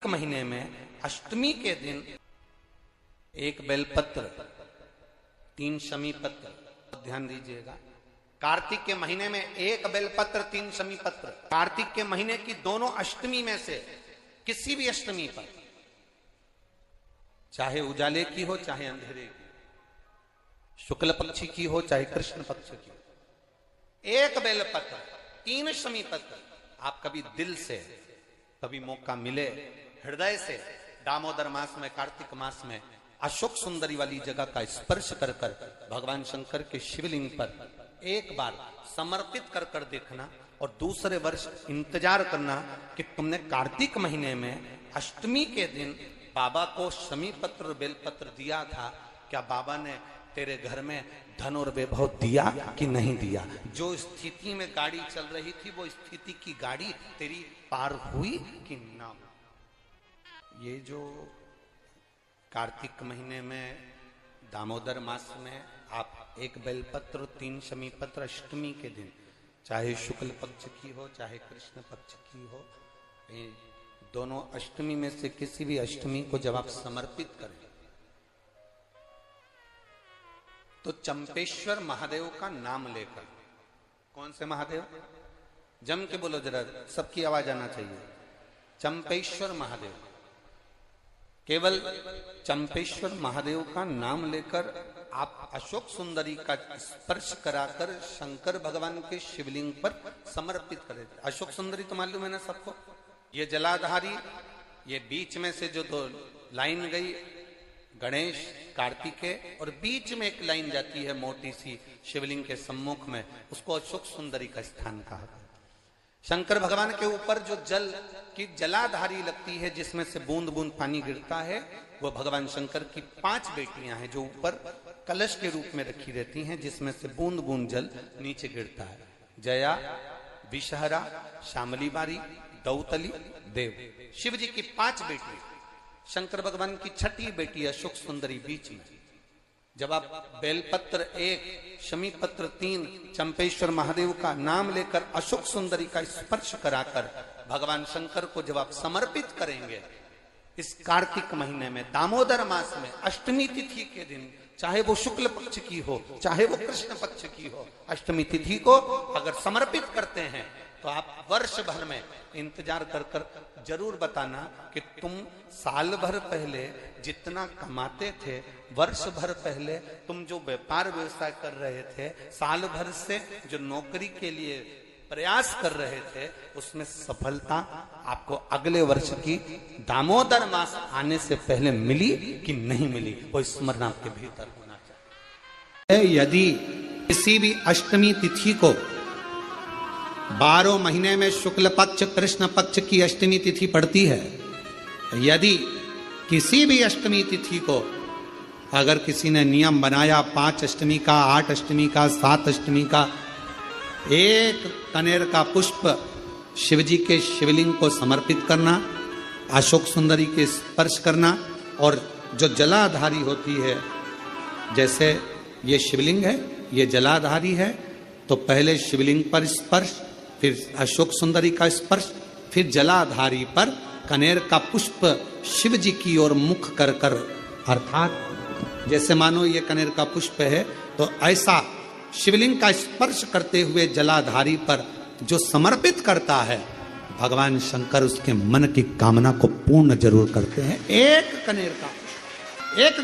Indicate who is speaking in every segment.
Speaker 1: महीने में अष्टमी के दिन एक बेलपत्र, 3 शमी पत्र, ध्यान दीजिएगा। कार्तिक के महीने में एक बेलपत्र, 3 शमी पत्र। कार्तिक के महीने की दोनों अष्टमी में से किसी भी अष्टमी पर, चाहे उजाले की हो चाहे अंधेरे की, शुक्ल पक्षी की हो चाहे कृष्ण पक्ष की, एक बेलपत्र, 3 शमी पत्र आप कभी दिल से, कभी मौका मिले हृदय से, दामोदर मास में, कार्तिक मास में अशोक सुंदरी वाली जगह का स्पर्श कर कर भगवान शंकर के शिवलिंग पर एक बार समर्पित कर कर देखना, और दूसरे वर्ष इंतजार करना कि तुमने कार्तिक महीने में अष्टमी के दिन बाबा को शमी पत्र बेलपत्र दिया था, क्या बाबा ने तेरे घर में धन और वैभव दिया कि नहीं दिया? जो स्थिति में गाड़ी चल रही थी वो स्थिति की गाड़ी तेरी पार हुई कि ना? ये जो कार्तिक महीने में दामोदर मास में आप एक बेलपत्र, 3 शमी पत्र अष्टमी के दिन, चाहे शुक्ल पक्ष की हो चाहे कृष्ण पक्ष की हो, दोनों अष्टमी में से किसी भी अष्टमी को जब आप समर्पित करें तो चंपेश्वर महादेव का नाम लेकर, कौन से महादेव? जम के बोलो जरा, सबकी आवाज आना चाहिए। चंपेश्वर महादेव, केवल चंपेश्वर महादेव का नाम लेकर आप अशोक सुंदरी का स्पर्श कराकर शंकर भगवान के शिवलिंग पर समर्पित करें। अशोक सुंदरी तो मालूम है ना सबको, ये जलाधारी, ये बीच में से जो 2 लाइन गई गणेश कार्तिकेय, और बीच में एक लाइन जाती है मोटी सी शिवलिंग के सम्मुख में, उसको अशोक सुंदरी का स्थान कहा। शंकर भगवान के ऊपर जो जल की जलाधारी लगती है, जिसमें से बूंद बूंद पानी गिरता है, वो भगवान शंकर की 5 बेटियां हैं जो ऊपर कलश के रूप में रखी रहती हैं, जिसमें से बूंद बूंद जल नीचे गिरता है। जया, विषहरा, श्यामली बारी, दौतली, देव, शिव जी की 5 बेटी, शंकर भगवान की 6ठी बेटी अशोक सुंदरी बीच में। जब आप बेलपत्र 1, शमी पत्र 3, चंपेश्वर महादेव का नाम लेकर अशोक सुंदरी का स्पर्श कराकर भगवान शंकर को जब आप समर्पित करेंगे इस कार्तिक महीने में, दामोदर मास में, अष्टमी तिथि के दिन, चाहे वो शुक्ल पक्ष की हो चाहे वो कृष्ण पक्ष की हो, अष्टमी तिथि को अगर समर्पित करते हैं तो आप वर्ष भर में इंतजार कर कर जरूर बताना कि तुम साल भर पहले जितना कमाते थे, वर्ष भर पहले तुम जो व्यापार व्यवसाय कर रहे थे, साल भर से जो नौकरी के लिए प्रयास कर रहे थे, उसमें सफलता आपको अगले वर्ष की दामोदर मास आने से पहले मिली कि नहीं मिली, वो स्मरण आपके भीतर होना चाहिए। यदि किसी भी अष्टमी तिथि को 12 महीने में शुक्ल पक्ष कृष्ण पक्ष की अष्टमी तिथि पड़ती है, यदि किसी भी अष्टमी तिथि को अगर किसी ने नियम बनाया 5 अष्टमी का, 8 अष्टमी का, 7 अष्टमी का, एक कनेर का पुष्प शिवजी के शिवलिंग को समर्पित करना, अशोक सुंदरी के स्पर्श करना, और जो जलाधारी होती है, जैसे ये शिवलिंग है, ये जलाधारी है, तो पहले शिवलिंग पर स्पर्श, फिर अशोक सुंदरी का स्पर्श, फिर जलाधारी पर कनेर का पुष्प शिव जी की ओर मुख कर कर, अर्थात जैसे मानो ये कनेर का पुष्प है, तो ऐसा शिवलिंग का स्पर्श करते हुए जलाधारी पर जो समर्पित करता है, भगवान शंकर उसके मन की कामना को पूर्ण जरूर करते हैं। एक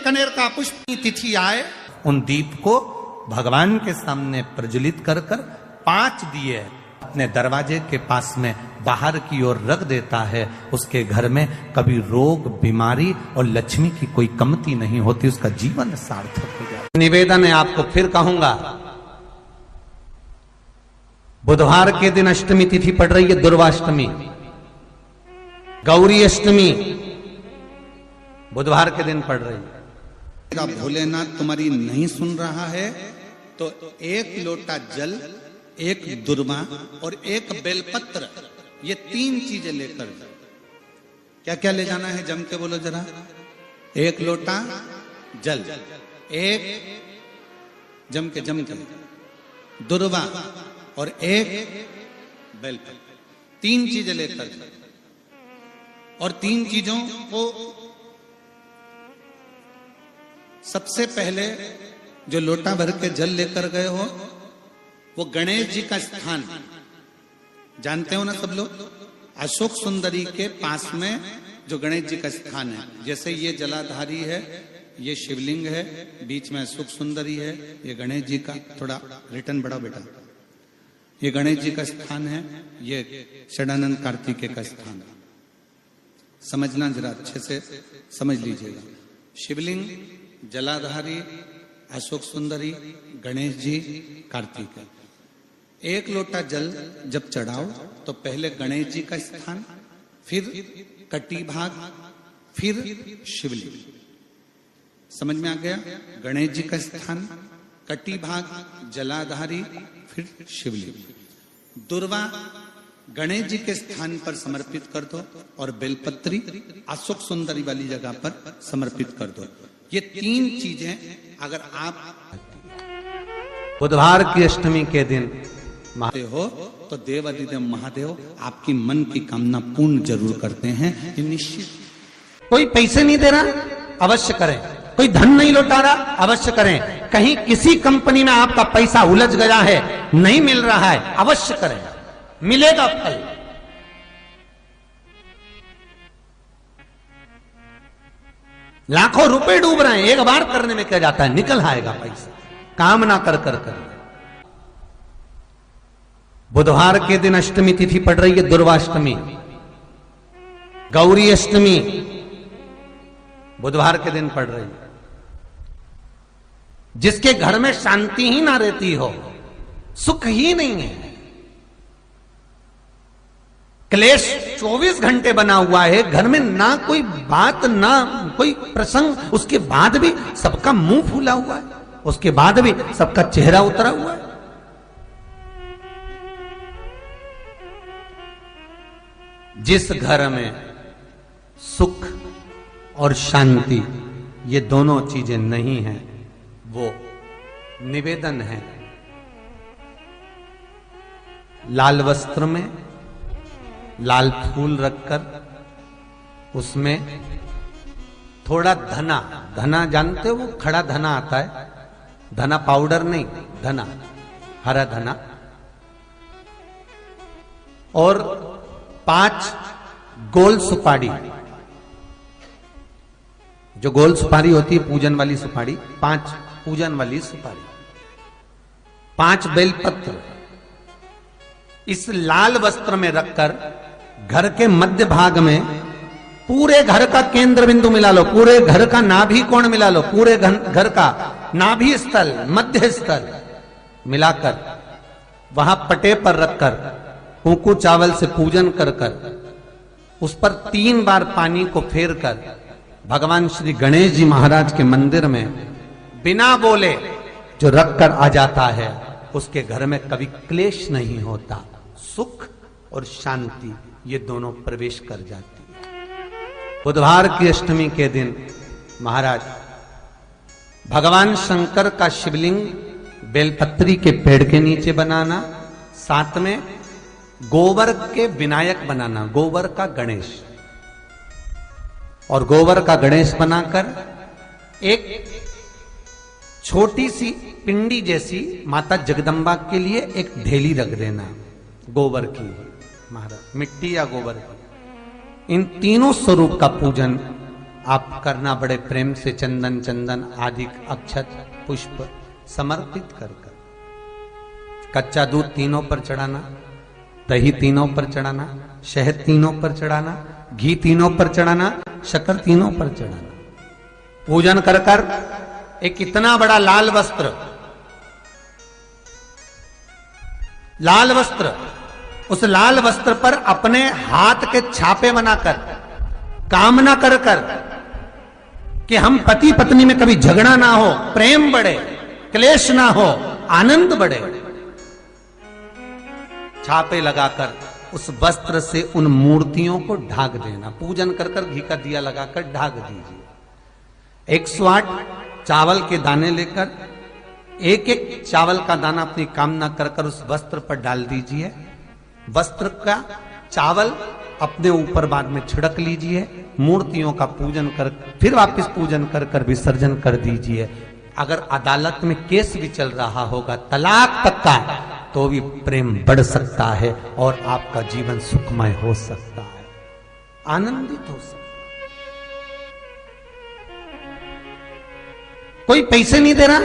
Speaker 1: कनेर का पुष्प की तिथि आए, उन दीप को भगवान के सामने प्रज्वलित कर कर 5 दिए अपने दरवाजे के पास में बाहर की ओर रख देता है, उसके घर में कभी रोग, बीमारी और लक्ष्मी की कोई कमती नहीं होती, उसका जीवन सार्थक हो जाता। निवेदन है, आपको फिर कहूंगा, बुधवार के दिन अष्टमी तिथि पड़ रही है, दुर्वाष्टमी, गौरी अष्टमी बुधवार के दिन पड़ रही है। भोलेनाथ तुम्हारी नहीं सुन रहा है तो 1 लोटा जल, 1 दुर्वा और 1 बेलपत्र, ये 3 चीजें लेकर, क्या क्या ले जाना है? जम के बोलो जरा। 1 लोटा जल, 1 जम के दुर्वा और 1 बेलपत्र, 3 चीजें लेकर और 3 चीजों को सबसे पहले जो लोटा भर के जल लेकर गए हो वो गणेश जी का स्थान जानते हो ना सब लोग। अशोक सुंदरी के पास में जो गणेश जी का स्थान है, जैसे ये जलाधारी है, ये शिवलिंग है, बीच में अशोक सुंदरी है, ये गणेश जी का, थोड़ा रिटर्न बढ़ा बेटा, ये गणेश जी का स्थान है, ये षडानंद कार्तिकेय का स्थान है। समझना जरा अच्छे से समझ लीजिएगा। शिवलिंग, जलाधारी, अशोक सुंदरी, गणेश जी, कार्तिकेय। एक लोटा जल जब चढ़ाओ तो पहले गणेश जी का स्थान, फिर कटी भाग, फिर शिवलिंग। समझ में आ गया? गणेश जी का स्थान, कटी भाग, जलाधारी, फिर शिवलिंग। दुर्वा गणेश जी के स्थान पर समर्पित कर दो और बेलपत्री अशोक सुंदरी वाली जगह पर समर्पित कर दो। ये 3 चीजें अगर आप बुधवार की अष्टमी के दिन महादेव हो तो देवाधिदेव महादेव आपकी मन की कामना पूर्ण जरूर करते हैं, ये निश्चित।
Speaker 2: कोई पैसे नहीं दे रहा, अवश्य करें। कोई धन नहीं लौटा रहा, अवश्य करें। कहीं किसी कंपनी में आपका पैसा उलझ गया है, नहीं मिल रहा है, अवश्य करें, मिलेगा फल। लाखों रुपए डूब रहे हैं, एक बार करने में क्या जाता है, निकल आएगा पैसा। कामना कर कर कर। बुधवार के दिन अष्टमी तिथि पड़ रही है, दुर्वाष्टमी, गौरी अष्टमी बुधवार के दिन पड़ रही है। जिसके घर में शांति ही ना रहती हो, सुख ही नहीं है, क्लेश 24 घंटे बना हुआ है घर में, ना कोई बात ना कोई प्रसंग, उसके बाद भी सबका मुंह फूला हुआ है, उसके बाद भी सबका चेहरा उतरा हुआ है। जिस घर में सुख और शांति ये दोनों चीजें नहीं हैं, वो निवेदन है लाल वस्त्र में लाल फूल रखकर उसमें थोड़ा धना, धना जानते हो, वो खड़ा धना आता है, धना पाउडर नहीं, धना, हरा धना, और 5 गोल सुपारी, जो गोल सुपारी होती है पूजन वाली सुपारी, 5 पूजन वाली सुपारी, 5 बेलपत्र इस लाल वस्त्र में रखकर घर के मध्य भाग में पूरे घर का केंद्र बिंदु मिला लो, पूरे घर का नाभि कोण मिला लो, पूरे घर का नाभि स्थल, मध्य स्थल मिलाकर वहां पटे पर रखकर कुंकू चावल से पूजन कर कर उस पर 3 बार पानी को फेर कर भगवान श्री गणेश जी महाराज के मंदिर में बिना बोले जो रखकर आ जाता है, उसके घर में कभी क्लेश नहीं होता, सुख और शांति ये दोनों प्रवेश कर जाती है। बुधवार की अष्टमी के दिन महाराज भगवान शंकर का शिवलिंग बेलपत्री के पेड़ के नीचे बनाना, साथ में गोबर के विनायक बनाना, गोबर का गणेश, और गोबर का गणेश बनाकर एक छोटी सी पिंडी जैसी माता जगदम्बा के लिए एक ढेली रख देना गोबर की, महाराज मिट्टी या गोबर की। इन तीनों स्वरूप का पूजन आप करना बड़े प्रेम से, चंदन चंदन आदि अक्षत पुष्प समर्पित कर कर, कच्चा दूध तीनों पर चढ़ाना, दही तीनों पर चढ़ाना, शहद तीनों पर चढ़ाना, घी तीनों पर चढ़ाना, शक्कर तीनों पर चढ़ाना। पूजन कर कर एक इतना बड़ा लाल वस्त्र, लाल वस्त्र, उस लाल वस्त्र पर अपने हाथ के छापे बनाकर कामना कर कर कि हम पति पत्नी में कभी झगड़ा ना हो, प्रेम बढ़े, क्लेश ना हो, आनंद बढ़े, छापे लगाकर उस वस्त्र से उन मूर्तियों को ढाक देना। पूजन कर कर घी का दिया लगाकर ढाक दीजिए। 108 चावल के दाने लेकर एक एक चावल का दाना अपनी कामना कर कर उस वस्त्र पर डाल दीजिए। वस्त्र का चावल अपने ऊपर बाद में छिड़क लीजिए, मूर्तियों का पूजन कर फिर वापस पूजन कर कर विसर्जन कर दीजिए। अगर अदालत में केस भी चल रहा होगा तलाक तक का, तो भी प्रेम बढ़ सकता है और आपका जीवन सुखमय हो सकता है, आनंदित हो सकता है। कोई पैसे नहीं दे रहा,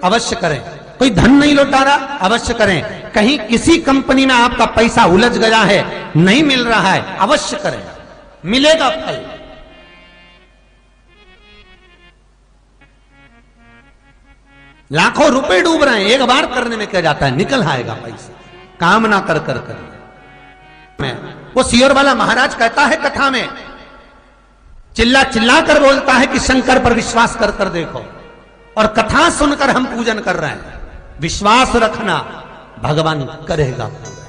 Speaker 2: अवश्य करें। कोई धन नहीं लौटा रहा, अवश्य करें। कहीं किसी कंपनी में आपका पैसा उलझ गया है, नहीं मिल रहा है, अवश्य करें, मिलेगा फल। लाखों रुपए डूब रहे हैं, एक बार करने में क्या जाता है, निकल आएगा पैसा, काम ना कर कर कर। मैं वो सियोर वाला महाराज कहता है कथा में, चिल्ला चिल्ला कर बोलता है कि शंकर पर विश्वास कर कर देखो, और कथा सुनकर हम पूजन कर रहे हैं। विश्वास रखना, भगवान करेगा पूरा,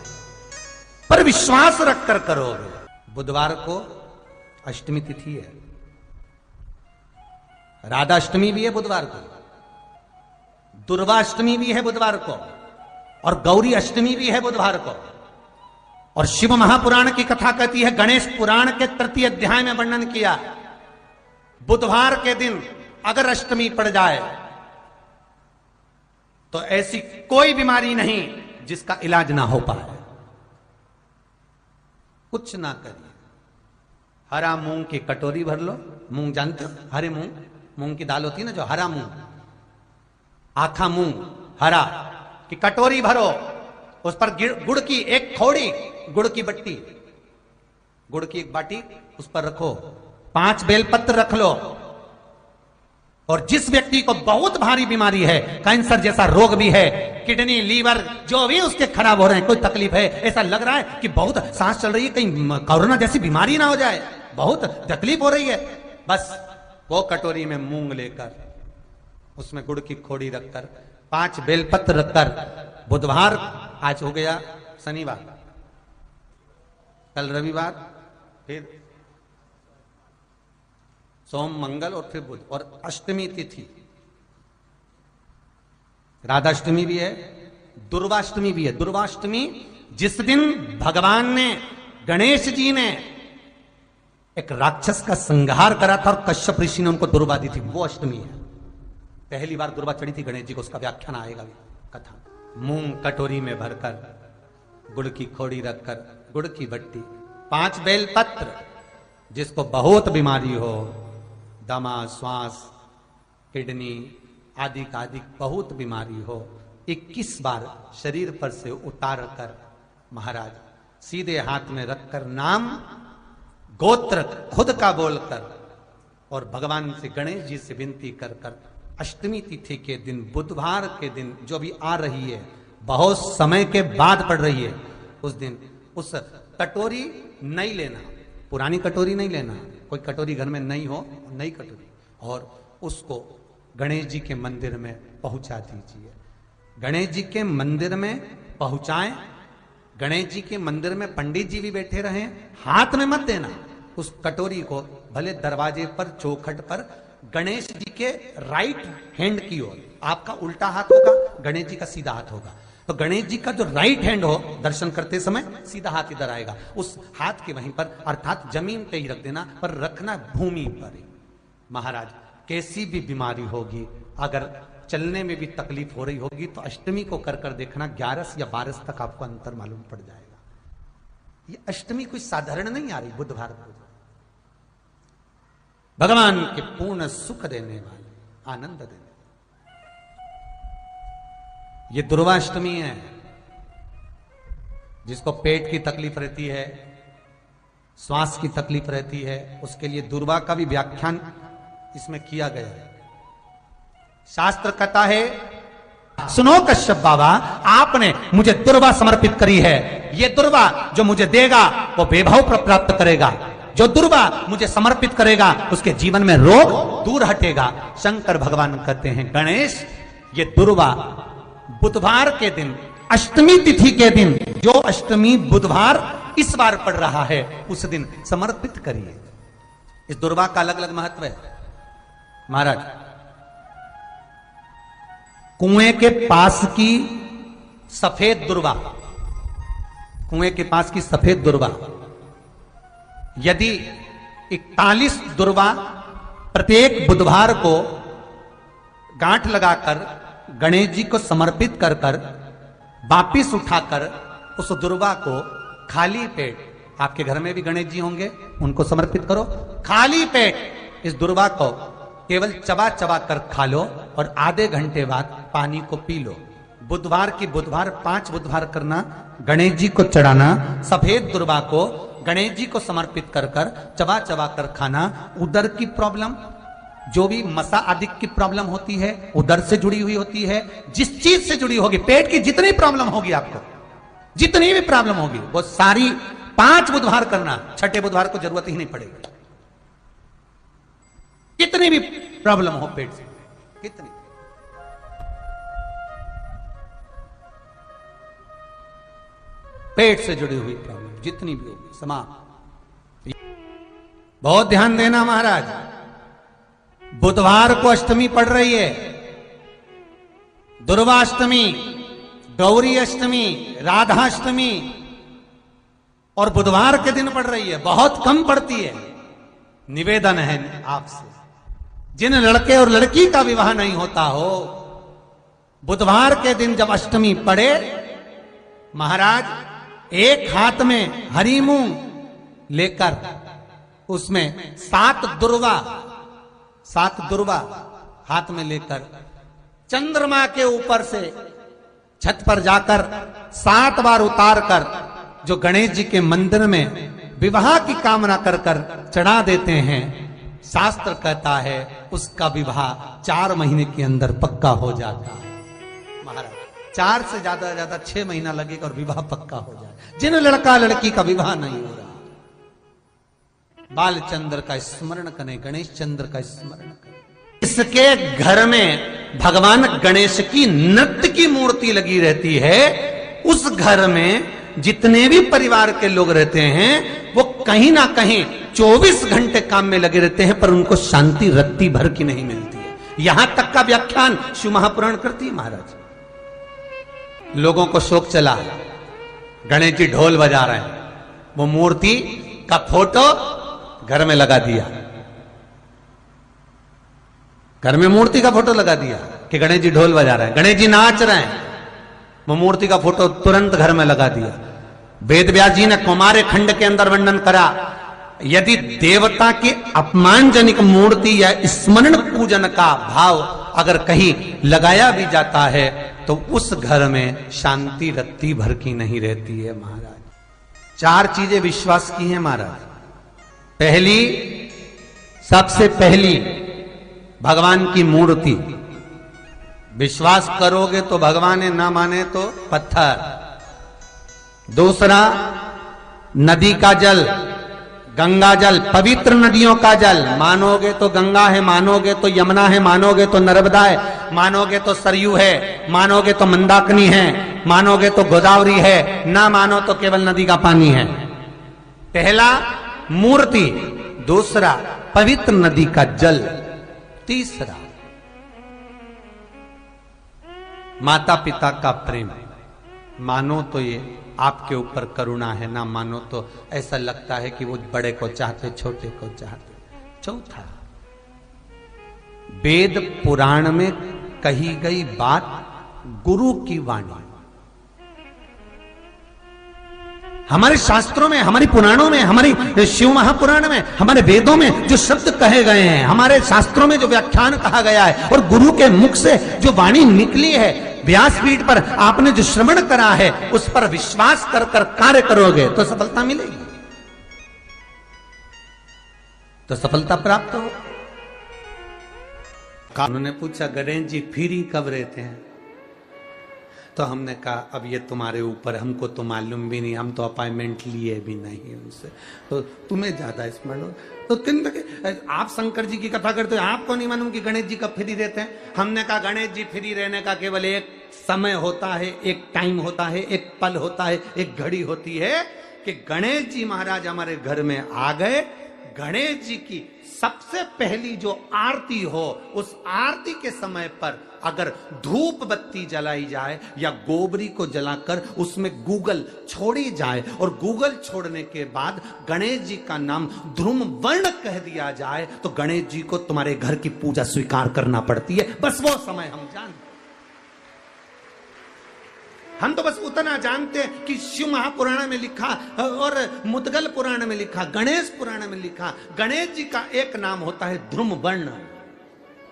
Speaker 2: पर विश्वास रखकर करोगे। बुधवार को अष्टमी तिथि है, राधा अष्टमी भी है बुधवार को, दुर्गा अष्टमी भी है बुधवार को, और गौरी अष्टमी भी है बुधवार को। और शिव महापुराण की कथा कहती है, गणेश पुराण के तृतीय अध्याय में वर्णन किया, बुधवार के दिन अगर अष्टमी पड़ जाए तो ऐसी कोई बीमारी नहीं जिसका इलाज ना हो पाए। कुछ ना करिए, हरा मूंग की कटोरी भर लो, मूंग जानते हो, हरे मूंग, मूंग की दाल होती है ना जो, हरा मूंग, आखा मूंग हरा की कटोरी भरो, उस पर गुड़ की एक खोड़ी, गुड़ की बट्टी, गुड़ की एक बाटी उस पर रखो, 5 बेलपत्र रख लो, और जिस व्यक्ति को बहुत भारी बीमारी है, कैंसर जैसा रोग भी है, किडनी लीवर जो भी उसके खराब हो रहे हैं, कोई तकलीफ है, ऐसा लग रहा है कि बहुत सांस चल रही है, कहीं कोरोना जैसी बीमारी ना हो जाए, बहुत तकलीफ हो रही है, बस वो कटोरी में मूंग लेकर उसमें गुड़ की खोड़ी रखकर 5 बेलपत्र रखकर, बुधवार आज हो गया शनिवार, कल रविवार, फिर सोम मंगल और फिर बुध, और अष्टमी तिथि, राधाष्टमी भी है, दुर्वाष्टमी भी है। दुर्वाष्टमी जिस दिन भगवान ने, गणेश जी ने एक राक्षस का संहार करा था और कश्यप ऋषि ने उनको दुर्वा दी थी, वो अष्टमी है। पहली बार दुर्वा चढ़ी थी गणेश जी को, उसका व्याख्यान आएगा कथा। मूंग कटोरी में भरकर, गुड़ की खोड़ी रखकर, गुड़ की बट्टी, 5 बेलपत्र, जिसको बहुत बीमारी हो, दमा, श्वास, किडनी आदि का आदि बहुत बीमारी हो, 21 बार शरीर पर से उतार कर महाराज सीधे हाथ में रखकर नाम गोत्र खुद का बोलकर और भगवान से, गणेश जी से विनती कर कर अष्टमी तिथि के दिन, बुधवार के दिन जो भी आ रही है, बहुत समय के बाद पड़ रही है, उस दिन उस कटोरी नहीं लेना, पुरानी कटोरी नहीं लेना, कोई कटोरी घर में नहीं हो, नई कटोरी, और उसको गणेश जी के मंदिर में पहुंचा दीजिए। गणेश जी के मंदिर में पहुंचाएं, गणेश जी के मंदिर में पंडित जी भी बैठे रहें, हाथ में मत देना उस कटोरी को, भले दरवाजे पर, चौखट पर, गणेश जी के राइट हैंड की ओर, आपका उल्टा हाथ होगा, गणेश जी का सीधा हाथ होगा, तो गणेश जी का जो राइट हैंड हो, दर्शन करते समय सीधा हाथ इधर आएगा, उस हाथ के वहीं पर, अर्थात जमीन पे ही रख देना, पर रखना भूमि पर ही। महाराज कैसी भी बीमारी होगी, अगर चलने में भी तकलीफ हो रही होगी, तो अष्टमी को कर कर देखना, 11 या 12 तक आपको अंतर मालूम पड़ जाएगा। ये अष्टमी कोई साधारण नहीं आ रही, बुधवार को भगवान के पूर्ण सुख देने वाले, आनंद देने, ये दुर्वाष्टमी है। जिसको पेट की तकलीफ रहती है, श्वास की तकलीफ रहती है, उसके लिए दुर्वा का भी व्याख्यान इसमें किया गया है। शास्त्र कहता है, सुनो कश्यप बाबा, आपने मुझे दुर्वा समर्पित करी है, ये दुर्वा जो मुझे देगा वो वैभव प्राप्त करेगा, जो दुर्वा मुझे समर्पित करेगा उसके जीवन में रोग दूर हटेगा। शंकर भगवान कहते हैं, गणेश ये दुर्वा बुधवार के दिन, अष्टमी तिथि के दिन, जो अष्टमी बुधवार इस बार पड़ रहा है, उस दिन समर्पित करिए। इस दुर्वा का अलग अलग महत्व है महाराज। कुएं के पास की सफेद दुर्वा, कुएं के पास की सफेद दुर्वा, यदि 41 दुर्वा प्रत्येक बुधवार को गांठ लगाकर गणेश जी को समर्पित कर कर वापिस उठाकर उस दुर्वा को खाली पेट, आपके घर में भी गणेश जी होंगे, उनको समर्पित करो, खाली पेट इस दुर्वा को केवल चबा चबा कर खा लो और आधे घंटे बाद पानी को पी लो। बुधवार की बुधवार 5 बुधवार करना, गणेश जी को चढ़ाना, सफेद दुर्वा को गणेश जी को समर्पित कर कर चबा चबा कर खाना। उदर की प्रॉब्लम, जो भी मसा आदि की प्रॉब्लम होती है उदर से जुड़ी हुई होती है, जिस चीज से जुड़ी होगी, पेट की जितनी प्रॉब्लम होगी, आपको जितनी भी प्रॉब्लम होगी वो सारी 5 बुधवार करना, 6ठे बुधवार को जरूरत ही नहीं पड़ेगी। कितनी भी प्रॉब्लम हो पेट से, कितनी, पेट से जुड़ी हुई प्रॉब्लम जितनी भी होगी समाप्त। बहुत ध्यान देना महाराज, बुधवार को अष्टमी पड़ रही है, दुर्वाष्टमी, गौरी अष्टमी, राधाष्टमी, और बुधवार के दिन पड़ रही है, बहुत कम पड़ती है। निवेदन है आपसे, जिन लड़के और लड़की का विवाह नहीं होता हो, बुधवार के दिन जब अष्टमी पड़े, महाराज एक हाथ में हरी मूंग लेकर उसमें 7 दुर्वा हाथ में लेकर चंद्रमा के ऊपर से छत पर जाकर 7 बार उतार कर जो गणेश जी के मंदिर में विवाह की कामना कर कर चढ़ा देते हैं, शास्त्र कहता है उसका विवाह 4 महीने के अंदर पक्का हो जाता है। महाराज 4 से ज्यादा 6 महीना लगेगा और विवाह पक्का हो जाए। जिन लड़का लड़की का विवाह नहीं हो रहा, बालचंद्र का स्मरण करें, गणेश चंद्र का स्मरण करें। इसके घर में भगवान गणेश की नृत्य की मूर्ति लगी रहती है। उस घर में जितने भी परिवार के लोग रहते हैं वो कहीं ना कहीं 24 घंटे काम में लगे रहते हैं, पर उनको शांति रत्ती भर की नहीं मिलती है। यहां तक का व्याख्यान शिव महापुराण करती है महाराज। लोगों को शोक चला, गणेश जी ढोल बजा रहे हैं, वो मूर्ति का फोटो घर में लगा दिया, घर में मूर्ति का फोटो लगा दिया कि गणेश जी ढोल बजा रहे हैं, गणेश जी नाच रहे हैं, वो मूर्ति का फोटो तुरंत घर में लगा दिया। वेद व्यास जी ने कुमार खंड के अंदर वर्णन करा, यदि देवता की अपमानजनक मूर्ति या स्मरण पूजन का भाव अगर कहीं लगाया भी जाता है तो उस घर में शांति रत्ती भर की नहीं रहती है महाराज। 4 चीजें विश्वास की हैं महाराज। पहली, सबसे पहली भगवान की मूर्ति, विश्वास करोगे तो भगवान है, ना माने तो पत्थर। दूसरा, नदी का जल, गंगा जल, पवित्र नदियों का जल, मानोगे तो गंगा है, मानोगे तो यमुना है, मानोगे तो नर्मदा है, मानोगे तो सरयू है, मानोगे तो मंदाकिनी है, मानोगे तो गोदावरी है, ना मानो तो केवल नदी का पानी है। पहला मूर्ति, दूसरा पवित्र नदी का जल, तीसरा माता पिता का प्रेम। मानो तो ये आपके ऊपर करुणा है, ना मानो तो ऐसा लगता है कि वो बड़े को चाहते, छोटे को चाहते। चौथा, वेद पुराण में कही गई बात गुरु की वाणी। हमारे शास्त्रों में, हमारी पुराणों में, हमारी शिव महापुराण में, हमारे वेदों में जो शब्द कहे गए हैं, हमारे शास्त्रों में जो व्याख्यान कहा गया है और गुरु के मुख से जो वाणी निकली है, व्यासपीठ पर आपने जो श्रवण करा है, उस पर विश्वास कर कर कार्य करोगे तो सफलता मिलेगी, तो सफलता प्राप्त हो। उन्होंने पूछा, गणेश जी फ्री कब रहते हैं? तो हमने कहा अब ये तुम्हारे ऊपर, हमको तो मालूम भी नहीं, हम तो अपॉइंटमेंट लिए भी नहीं उनसे, तो तुम्हें ज्यादा स्मरण हो। तो आप शंकर जी की कथा करते हो, आपको नहीं मालूम कि गणेश जी कब फ्री रहते हैं? हमने कहा गणेश जी फ्री रहने का केवल एक समय होता है, एक टाइम होता है, एक पल होता है, एक घड़ी होती है कि गणेश जी महाराज हमारे घर में आ गए, गणेश जी की सबसे पहली जो आरती हो, उस आरती के समय पर अगर धूप बत्ती जलाई जाए या गोबरी को जलाकर उसमें गूगल छोड़ी जाए और गूगल छोड़ने के बाद गणेश जी का नाम ध्रुम वर्ण कह दिया जाए, तो गणेश जी को तुम्हारे घर की पूजा स्वीकार करना पड़ती है। बस वो समय हम जानते, हम तो बस उतना जानते हैं कि शिव महापुराण में लिखा और मुद्गल पुराण में लिखा, गणेश पुराण में लिखा, गणेश जी का एक नाम होता है ध्रुम वर्ण।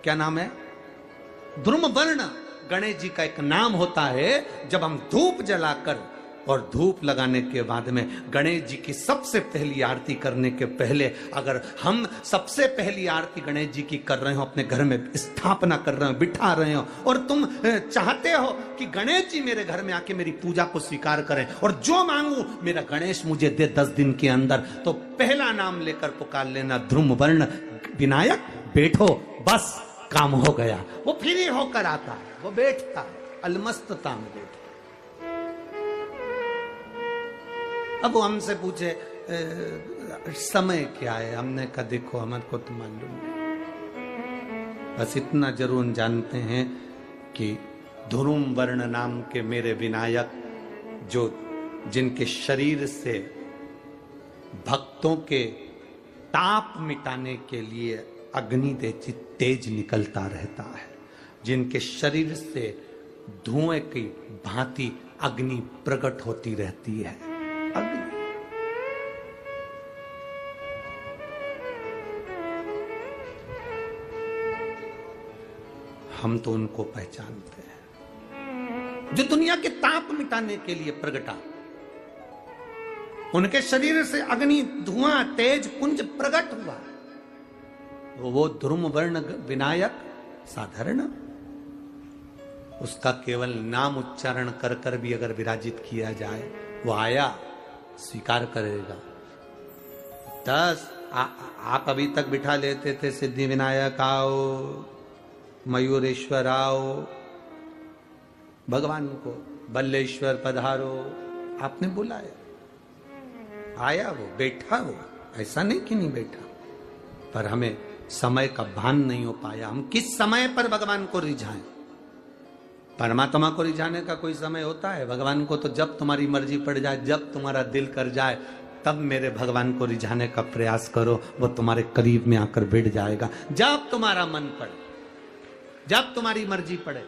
Speaker 2: क्या नाम है? ध्रुम वर्ण गणेश जी का एक नाम होता है। जब हम धूप जलाकर और धूप लगाने के बाद में गणेश जी की सबसे पहली आरती करने के पहले, अगर हम सबसे पहली आरती गणेश जी की कर रहे हो, अपने घर में स्थापना कर रहे हो, बिठा रहे हो, और तुम चाहते हो कि गणेश जी मेरे घर में आके मेरी पूजा को स्वीकार करें और जो मांगू मेरा गणेश मुझे दे 10 दिन के अंदर, तो पहला नाम लेकर पुकार लेना ध्रुम वर्ण विनायक, बैठो, बस काम हो गया। वो फ्री होकर आता है, वो बैठता है, अलमस्तता में बैठता। अब वो हमसे पूछे समय क्या है, हमने कहा देखो हमारे को तो मालूम नहीं, बस इतना जरूर जानते हैं कि ध्रुम वर्ण नाम के मेरे विनायक, जो जिनके शरीर से भक्तों के ताप मिटाने के लिए अग्नि तेज निकलता रहता है, जिनके शरीर से धुएं की भांति अग्नि प्रकट होती रहती है। अग्नि हम तो उनको पहचानते हैं जो दुनिया के ताप मिटाने के लिए प्रगटा, उनके शरीर से अग्नि धुआं तेज पुंज प्रकट हुआ। वो ध्रुम वर्ण विनायक साधारण, उसका केवल नाम उच्चारण कर कर भी अगर विराजित किया जाए, वो आया स्वीकार करेगा। 10 आप अभी तक बिठा लेते थे सिद्धि विनायक आओ, मयूरेश्वर आओ, भगवान को बल्लेश्वर पधारो, आपने बुलाया, आया, वो बैठा, वो ऐसा नहीं कि नहीं बैठा, पर हमें समय का भान नहीं हो पाया। हम किस समय पर भगवान को रिझाएं? परमात्मा को रिझाने का कोई समय होता है? भगवान को तो जब तुम्हारी मर्जी पड़ जाए, जब तुम्हारा दिल कर जाए, तब मेरे भगवान को रिझाने का प्रयास करो, वो तुम्हारे करीब में आकर बैठ जाएगा। जब तुम्हारा मन पड़े, जब तुम्हारी मर्जी पड़े।